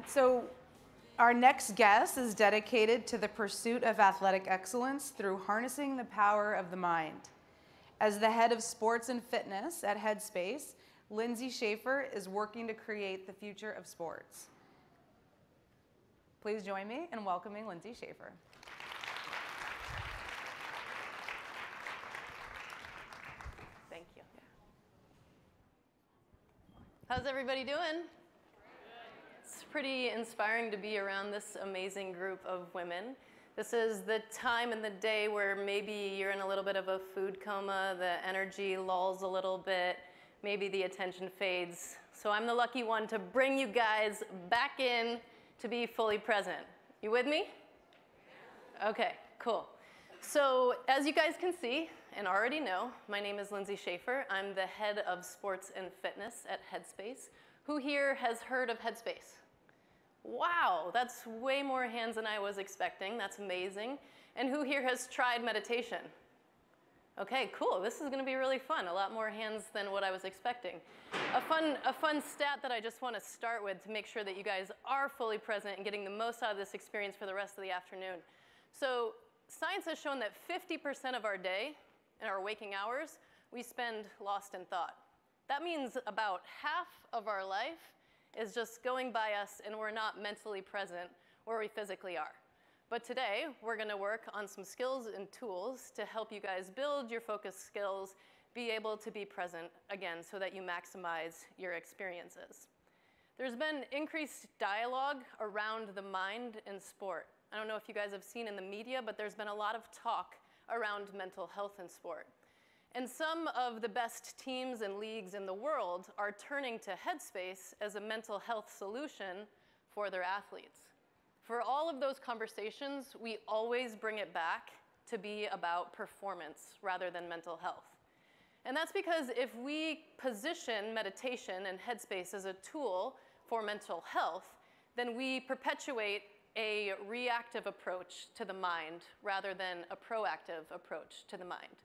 So our next guest is dedicated to the pursuit of athletic excellence through harnessing the power of the mind. As the head of sports and fitness at Headspace, Lindsay Schaefer is working to create the future of sports. Please join me in welcoming Lindsay Schaefer. Thank you. How's everybody doing? It's pretty inspiring to be around this amazing group of women. This is the time in the day where maybe you're in a little bit of a food coma, the energy lulls a little bit, maybe the attention fades. So I'm the lucky one to bring you guys back in to be fully present. You with me? Okay, cool. So as you guys can see and already know, my name is Lindsay Schaefer. I'm the head of sports and fitness at Headspace. Who here has heard of Headspace? Wow, that's way more hands than I was expecting. That's amazing. And who here has tried meditation? Okay, cool. This is going to be really fun. A lot more hands than what I was expecting. A fun stat that I just want to start with to make sure that you guys are fully present and getting the most out of this experience for the rest of the afternoon. So science has shown that 50% of our day, in our waking hours, we spend lost in thought. That means about half of our life is just going by us and we're not mentally present where we physically are. But today, we're going to work on some skills and tools to help you guys build your focus skills, be able to be present again so that you maximize your experiences. There's been increased dialogue around the mind in sport. I don't know if you guys have seen in the media, but there's been a lot of talk around mental health in sport. And some of the best teams and leagues in the world are turning to Headspace as a mental health solution for their athletes. For all of those conversations, we always bring it back to be about performance rather than mental health. And that's because if we position meditation and Headspace as a tool for mental health, then we perpetuate a reactive approach to the mind rather than a proactive approach to the mind.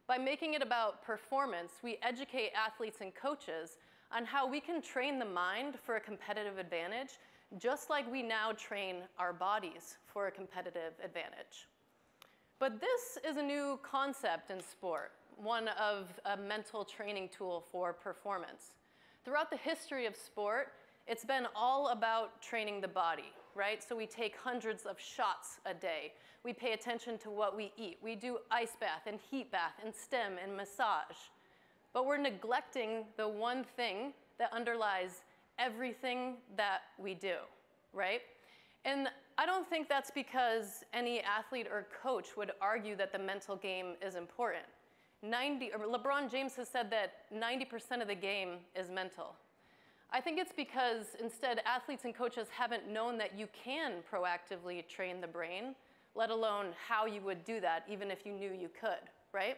By making it about performance, we educate athletes and coaches on how we can train the mind for a competitive advantage, just like we now train our bodies for a competitive advantage. But this is a new concept in sport, one of a mental training tool for performance. Throughout the history of sport, it's been all about training the body, right? So we take hundreds of shots a day. We pay attention to what we eat. We do ice bath and heat bath and stim and massage. But we're neglecting the one thing that underlies everything that we do, right? And I don't think that's because any athlete or coach would argue that the mental game is important. LeBron James has said that 90% of the game is mental. I think it's because instead athletes and coaches haven't known that you can proactively train the brain, let alone how you would do that even if you knew you could, right?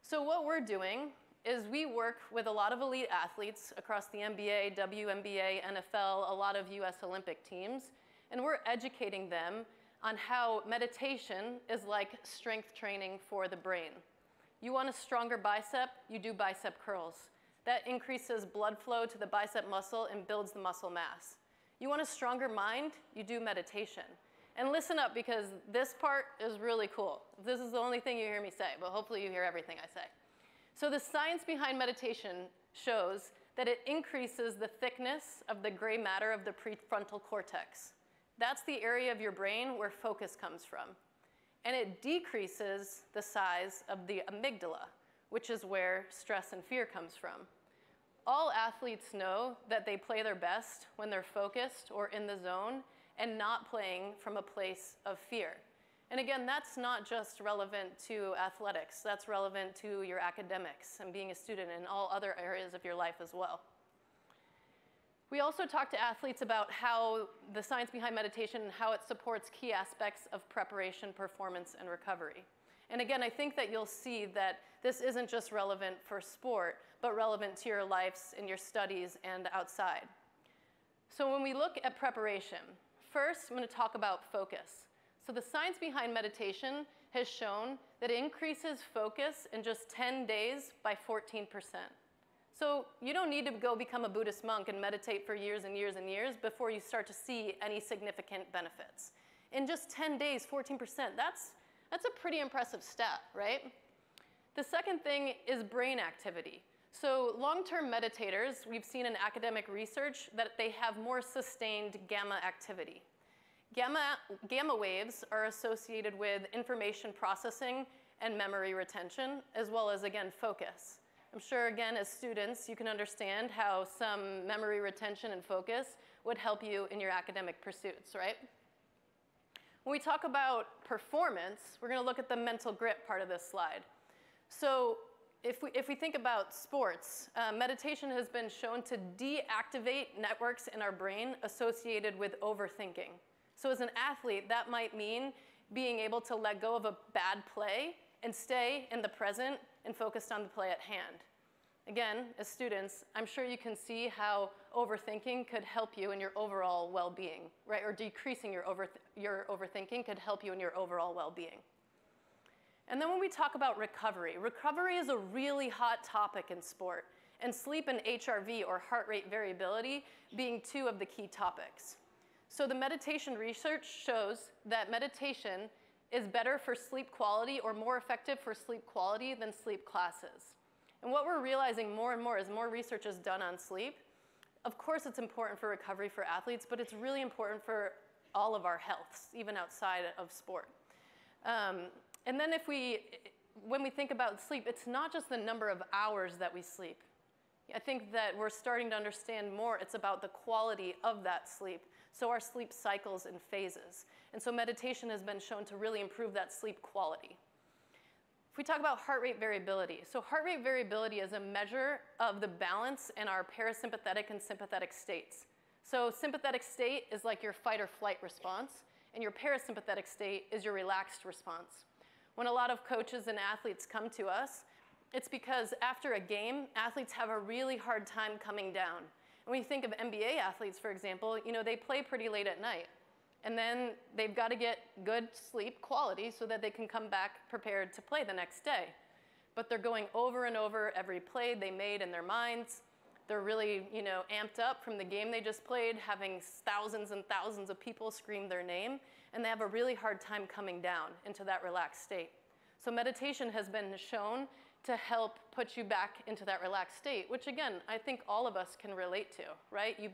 So what we're doing is we work with a lot of elite athletes across the NBA, WNBA, NFL, a lot of US Olympic teams, and we're educating them on how meditation is like strength training for the brain. You want a stronger bicep, you do bicep curls. That increases blood flow to the bicep muscle and builds the muscle mass. You want a stronger mind, you do meditation. And listen up, because this part is really cool. This is the only thing you hear me say, but hopefully you hear everything I say. So the science behind meditation shows that it increases the thickness of the gray matter of the prefrontal cortex. That's the area of your brain where focus comes from. And it decreases the size of the amygdala, which is where stress and fear comes from. All athletes know that they play their best when they're focused or in the zone and not playing from a place of fear. And again, that's not just relevant to athletics. That's relevant to your academics and being a student and all other areas of your life as well. We also talk to athletes about how the science behind meditation and how it supports key aspects of preparation, performance, and recovery. And again, I think that you'll see that this isn't just relevant for sport, but relevant to your lives and your studies and outside. So when we look at preparation, first I'm going to talk about focus. So the science behind meditation has shown that it increases focus in just 10 days by 14%. So you don't need to go become a Buddhist monk and meditate for years and years and years before you start to see any significant benefits. In just 10 days, 14%, that's a pretty impressive stat, right? The second thing is brain activity. So long-term meditators, we've seen in academic research that they have more sustained gamma activity. Gamma waves are associated with information processing and memory retention, as well as, again, focus. I'm sure, again, as students, you can understand how some memory retention and focus would help you in your academic pursuits, right? When we talk about performance, we're going to look at the mental grit part of this slide. So if we think about sports, meditation has been shown to deactivate networks in our brain associated with overthinking. So as an athlete, that might mean being able to let go of a bad play and stay in the present and focused on the play at hand. Again, as students, I'm sure you can see how overthinking could help you in your overall well-being, right? Or decreasing your overthinking could help you in your overall well-being. And then when we talk about recovery, recovery is a really hot topic in sport, and sleep and HRV, or heart rate variability, being two of the key topics. So the meditation research shows that meditation is better for sleep quality or more effective for sleep quality than sleep classes. And what we're realizing more and more as more research is done on sleep, of course it's important for recovery for athletes, but it's really important for all of our healths, even outside of sport. And then when we think about sleep, it's not just the number of hours that we sleep. I think that we're starting to understand more, it's about the quality of that sleep. So our sleep cycles and phases. And so meditation has been shown to really improve that sleep quality. If we talk about heart rate variability, so heart rate variability is a measure of the balance in our parasympathetic and sympathetic states. So sympathetic state is like your fight or flight response, and your parasympathetic state is your relaxed response. When a lot of coaches and athletes come to us, it's because after a game, athletes have a really hard time coming down. And when you think of NBA athletes, for example, they play pretty late at night. And then they've got to get good sleep quality so that they can come back prepared to play the next day. But they're going over and over every play they made in their minds. They're really, amped up from the game they just played, having thousands and thousands of people scream their name, and they have a really hard time coming down into that relaxed state. So meditation has been shown to help put you back into that relaxed state, which again, I think all of us can relate to, right? You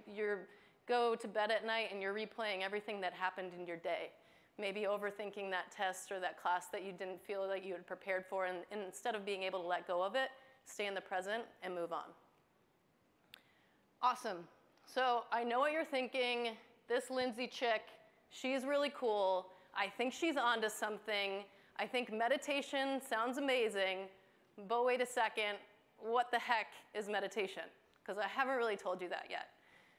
go to bed at night and you're replaying everything that happened in your day. Maybe overthinking that test or that class that you didn't feel like you had prepared for, and instead of being able to let go of it, stay in the present and move on. Awesome. So I know what you're thinking. This Lindsay chick, she's really cool. I think she's onto something. I think meditation sounds amazing, but wait a second, what the heck is meditation? Because I haven't really told you that yet.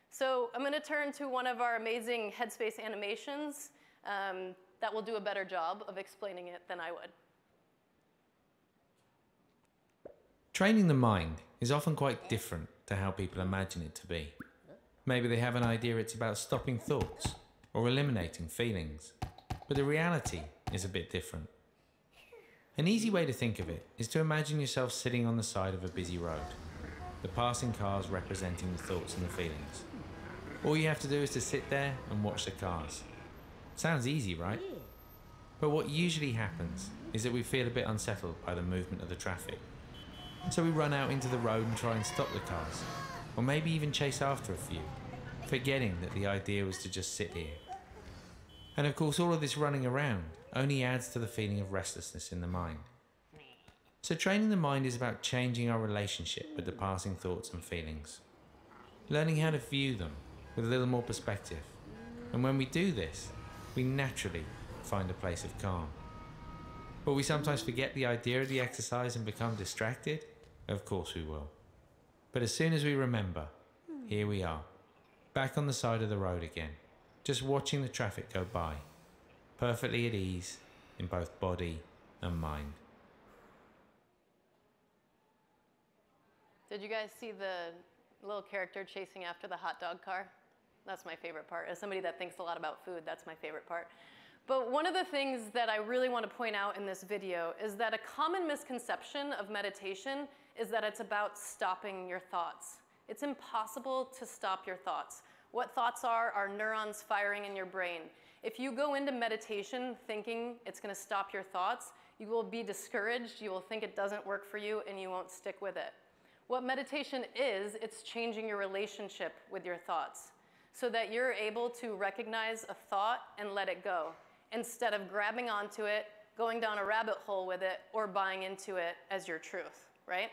So I'm going to turn to one of our amazing Headspace animations that will do a better job of explaining it than I would. Training the mind is often quite different to how people imagine it to be. Maybe they have an idea it's about stopping thoughts or eliminating feelings, but the reality is a bit different. An easy way to think of it is to imagine yourself sitting on the side of a busy road, the passing cars representing the thoughts and the feelings. All you have to do is to sit there and watch the cars. Sounds easy, right? But what usually happens is that we feel a bit unsettled by the movement of the traffic. So we run out into the road and try and stop the cars, or maybe even chase after a few, forgetting that the idea was to just sit here. And of course, all of this running around only adds to the feeling of restlessness in the mind. So training the mind is about changing our relationship with the passing thoughts and feelings, learning how to view them with a little more perspective. And when we do this, we naturally find a place of calm. Will we sometimes forget the idea of the exercise and become distracted? Of course we will. But as soon as we remember, here we are, back on the side of the road again, just watching the traffic go by, perfectly at ease in both body and mind. Did you guys see the little character chasing after the hot dog car? That's my favorite part. As somebody that thinks a lot about food, that's my favorite part. But one of the things that I really want to point out in this video is that a common misconception of meditation is that it's about stopping your thoughts. It's impossible to stop your thoughts. What thoughts are neurons firing in your brain. If you go into meditation thinking it's going to stop your thoughts, you will be discouraged, you will think it doesn't work for you, and you won't stick with it. What meditation is, it's changing your relationship with your thoughts so that you're able to recognize a thought and let it go instead of grabbing onto it, going down a rabbit hole with it, or buying into it as your truth, right?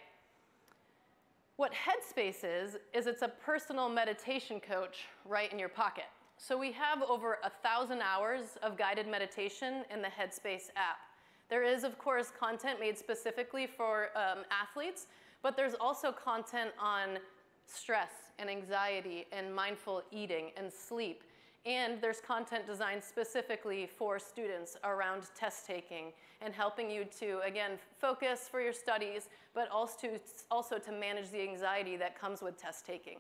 What Headspace is it's a personal meditation coach right in your pocket. So we have over 1,000 hours of guided meditation in the Headspace app. There is, of course, content made specifically for athletes, but there's also content on stress and anxiety and mindful eating and sleep. And there's content designed specifically for students around test taking and helping you to, again, focus for your studies, but also to manage the anxiety that comes with test taking.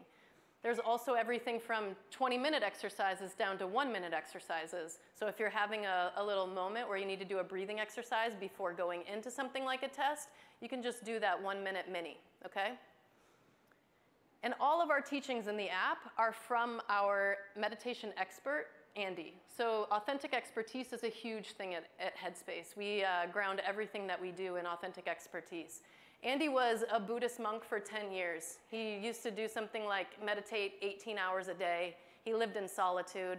There's also everything from 20-minute exercises down to 1-minute exercises. So if you're having a little moment where you need to do a breathing exercise before going into something like a test, you can just do that 1-minute mini, okay? And all of our teachings in the app are from our meditation expert, Andy. So authentic expertise is a huge thing at Headspace. We ground everything that we do in authentic expertise. Andy was a Buddhist monk for 10 years. He used to do something like meditate 18 hours a day. He lived in solitude.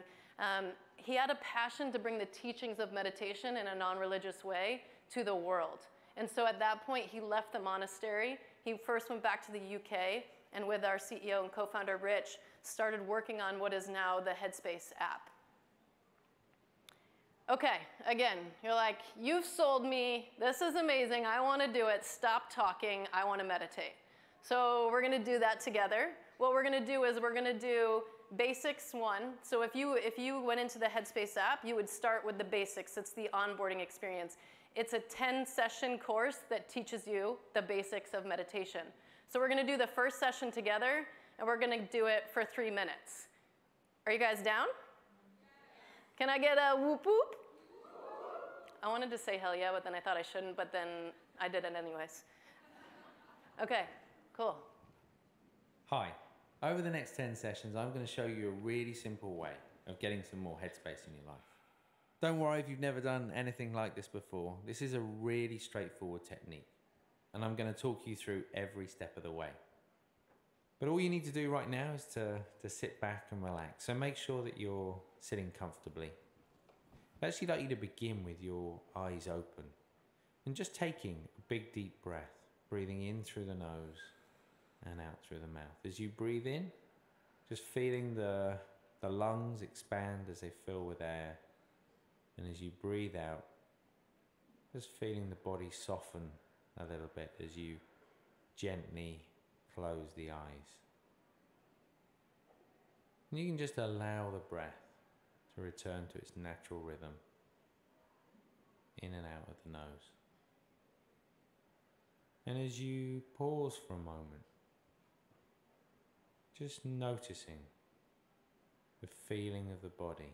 He had a passion to bring the teachings of meditation in a non-religious way to the world. And so at that point, he left the monastery. He first went back to the UK, and with our CEO and co-founder, Rich, started working on what is now the Headspace app. Okay, again, you're like, you've sold me, this is amazing, I want to do it, stop talking, I want to meditate. So we're going to do that together. What we're going to do is we're going to do basics 1. So if you went into the Headspace app, you would start with the basics. It's the onboarding experience. It's a 10-session course that teaches you the basics of meditation. So we're going to do the first session together, and we're going to do it for 3 minutes. Are you guys down? Can I get a whoop whoop? I wanted to say hell yeah, but then I thought I shouldn't, but then I did it anyways. Okay, cool. Hi. Over the next 10 sessions, I'm going to show you a really simple way of getting some more headspace in your life. Don't worry if you've never done anything like this before. This is a really straightforward technique, and I'm going to talk you through every step of the way. But all you need to do right now is to sit back and relax. So make sure that you're sitting comfortably. I'd actually like you to begin with your eyes open and just taking a big deep breath, breathing in through the nose and out through the mouth. As you breathe in, just feeling the lungs expand as they fill with air. And as you breathe out, just feeling the body soften a little bit as you gently close the eyes. And you can just allow the breath to return to its natural rhythm, in and out of the nose. And as you pause for a moment, just noticing the feeling of the body,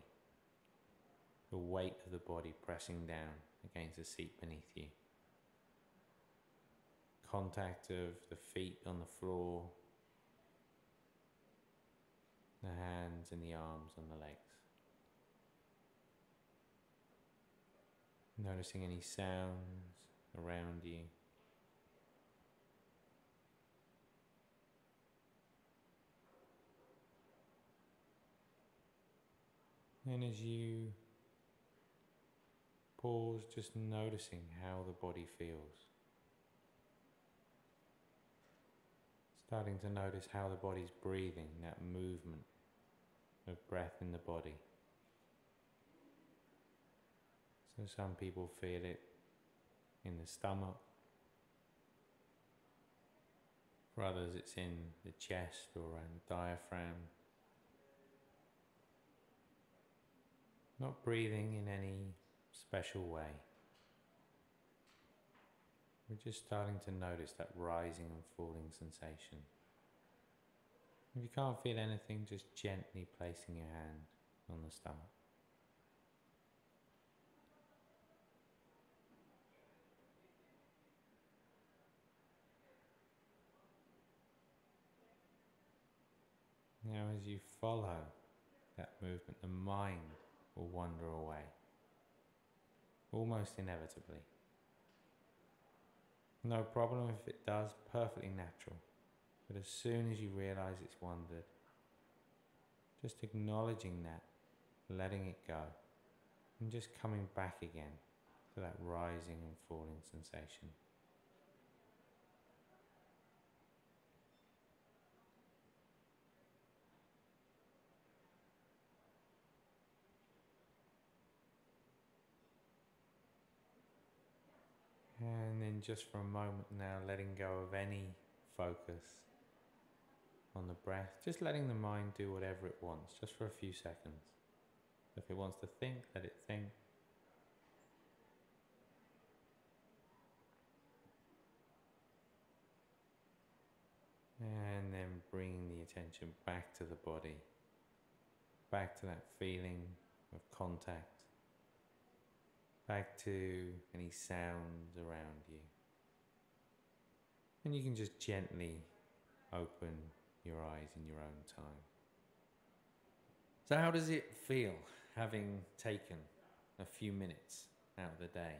the weight of the body pressing down against the seat beneath you. Contact of the feet on the floor, the hands and the arms and the legs. Noticing any sounds around you. And as you pause, just noticing how the body feels. Starting to notice how the body's breathing, that movement of breath in the body. So some people feel it in the stomach. For others it's in the chest or around the diaphragm. Not breathing in any special way. We're just starting to notice that rising and falling sensation. If you can't feel anything, just gently placing your hand on the stomach. as you follow that movement, the mind will wander away, almost inevitably. No problem if it does, perfectly natural. But as soon as you realize it's wandered, just acknowledging that, letting it go, and just coming back again to that rising and falling sensation. And then just for a moment now, letting go of any focus on the breath, just letting the mind do whatever it wants, just for a few seconds. If it wants to think, let it think. And then bringing the attention back to the body, back to that feeling of contact, back to any sounds around you. And you can just gently open your eyes in your own time. So how does it feel having taken a few minutes out of the day?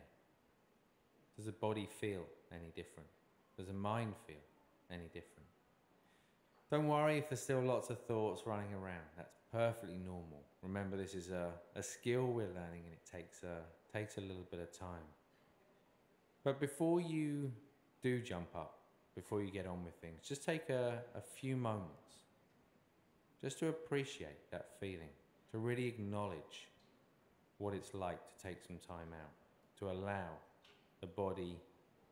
Does the body feel any different? Does the mind feel any different? Don't worry if there's still lots of thoughts running around. That's perfectly normal. Remember, this is a skill we're learning, and it takes a little bit of time. But before you do jump up, before you get on with things, just take a few moments just to appreciate that feeling, to really acknowledge what it's like to take some time out, to allow the body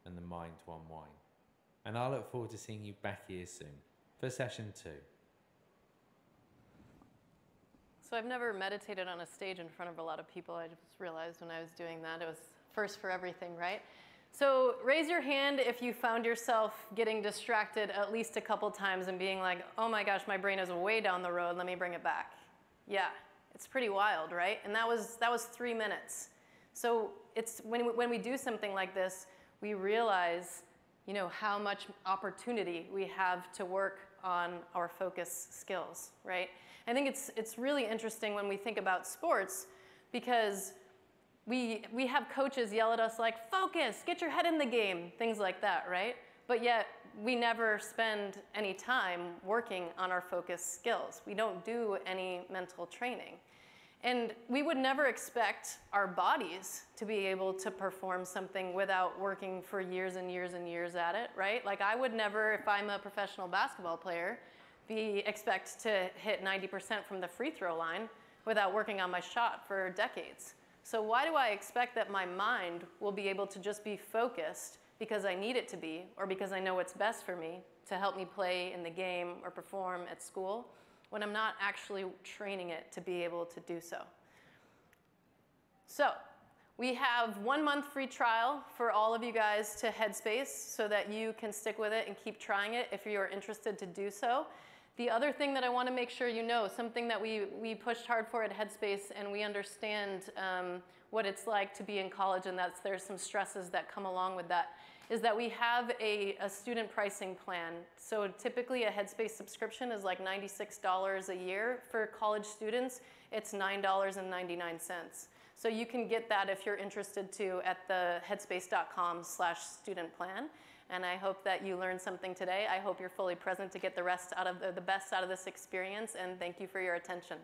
and the mind to unwind. And I look forward to seeing you back here soon for session 2. So I've never meditated on a stage in front of a lot of people. I just realized when I was doing that, it was first for everything, right? So raise your hand if you found yourself getting distracted at least a couple times and being like, oh my gosh, my brain is way down the road, let me bring it back. Yeah, it's pretty wild, right? And that was 3 minutes. So it's when we do something like this, we realize, you know, how much opportunity we have to work on our focus skills, right? I think it's really interesting when we think about sports, because we have coaches yell at us like, focus, get your head in the game, things like that, right? But yet we never spend any time working on our focus skills. We don't do any mental training. And we would never expect our bodies to be able to perform something without working for years and years and years at it, right? Like I would never, if I'm a professional basketball player, expect to hit 90% from the free throw line without working on my shot for decades. So why do I expect that my mind will be able to just be focused because I need it to be, or because I know what's best for me to help me play in the game or perform at school, when I'm not actually training it to be able to do so? So we have 1 month free trial for all of you guys to Headspace so that you can stick with it and keep trying it if you're interested to do so. The other thing that I want to make sure you know, something that we pushed hard for at Headspace, and we understand what it's like to be in college, and there's some stresses that come along with that, is that we have a student pricing plan. So typically a Headspace subscription is like $96 a year. For college students, it's $9.99. So you can get that if you're interested to at the headspace.com/student plan. And I hope that you learned something today. I hope you're fully present to get the best out of this experience, and thank you for your attention.